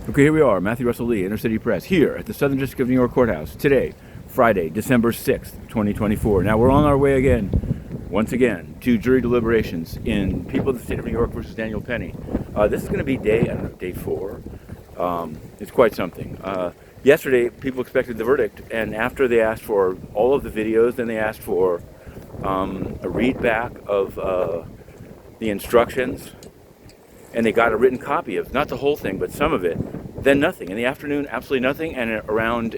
Okay, here we are, Matthew Russell Lee, Inner City Press, here at the Southern District of New York Courthouse today, Friday, December 6th, 2024. Now we're on our way again, once again, to jury deliberations in People of the State of New York versus Daniel Penny. This is going to be day 4. It's quite something. Yesterday, people expected the verdict, and after they asked for all of the videos, then they asked for a read back of the instructions. And they got a written copy of, not the whole thing, but some of it, then nothing. In the afternoon, absolutely nothing, and around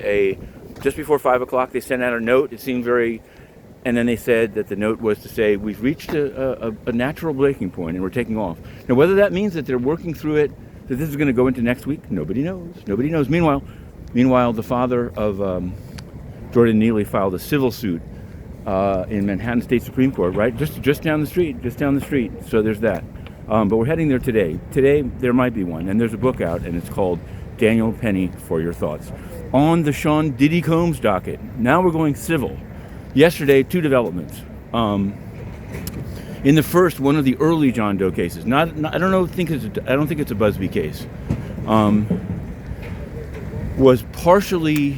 just before 5 o'clock, they sent out a note. It seemed and then they said that the note was to say, we've reached a natural breaking point and we're taking off. Now, whether that means that they're working through it, that this is going to go into next week, nobody knows. Nobody knows. Meanwhile, the father of Jordan Neely filed a civil suit in Manhattan State Supreme Court, right? Just down the street, So there's that. But we're heading there today. Today, there might be one, and there's a book out, and it's called Daniel Penny for Your Thoughts. On the Sean Diddy Combs docket, now we're going civil. Yesterday, 2 developments. In the first, one of the early John Doe cases. I don't think it's a Busby case. Was partially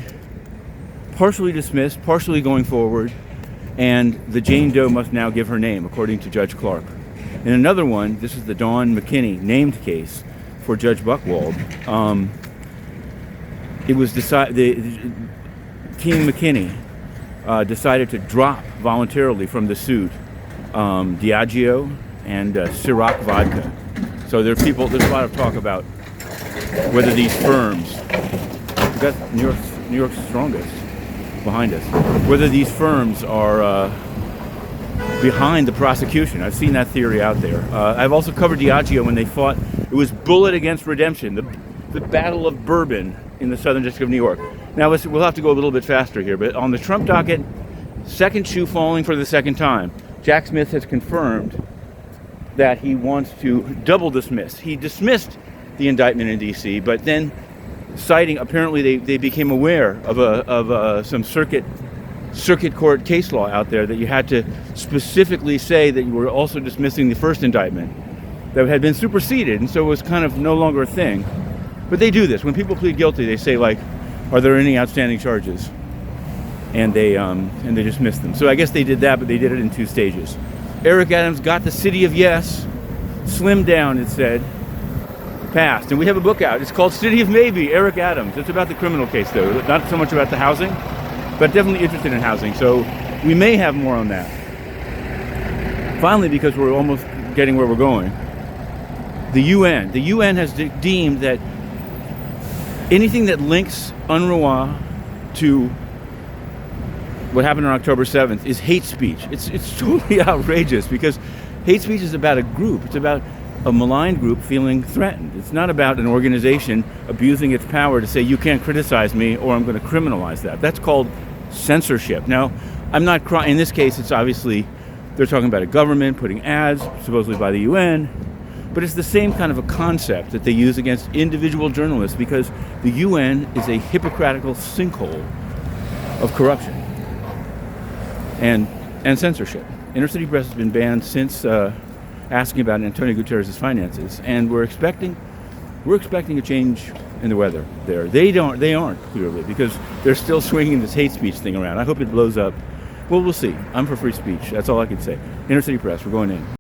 dismissed, partially going forward, and the Jane Doe must now give her name, according to Judge Clark. In another one, this is the Dawn McKinney named case for Judge Buchwald. It was Team McKinney decided to drop voluntarily from the suit Diageo and Ciroc vodka. So there's a lot of talk about whether these firms, we've got New York's strongest behind us, whether these firms are behind the prosecution. I've seen that theory out there. I've also covered Diageo when they fought. It was bullet against redemption, the battle of bourbon in the Southern District of New York. Now we'll have to go a little bit faster here, but on the Trump docket, second shoe falling for the second time. Jack Smith has confirmed that he wants to double dismiss. He dismissed the indictment in D.C., but then citing, apparently they became aware of some circuit court case law out there that you had to specifically say that you were also dismissing the first indictment that had been superseded, and so it was kind of no longer a thing. But they do this. When people plead guilty, they say, like, are there any outstanding charges? And they dismiss them. So I guess they did that, but they did it in 2 stages. Eric Adams got the city of yes, slimmed down, it said, passed. And we have a book out. It's called City of Maybe, Eric Adams. It's about the criminal case, though, not so much about the housing, but definitely interested in housing. So we may have more on that. Finally, because we're almost getting where we're going, the UN has deemed that anything that links UNRWA to what happened on October 7th is hate speech. It's totally outrageous, because hate speech is about a group. It's about a maligned group feeling threatened. It's not about an organization abusing its power to say, you can't criticize me or I'm going to criminalize that. That's called censorship. Now, I'm not crying. In this case, it's obviously, they're talking about a government putting ads, supposedly by the UN, but it's the same kind of a concept that they use against individual journalists, because the UN is a hypocritical sinkhole of corruption and censorship. Inner City Press has been banned since asking about Antonio Guterres' finances, and we're expecting a change in the weather there. They aren't clearly, because they're still swinging this hate speech thing around. I hope it blows up. Well, we'll see. I'm for free speech. That's all I can say. Inner City Press, we're going in.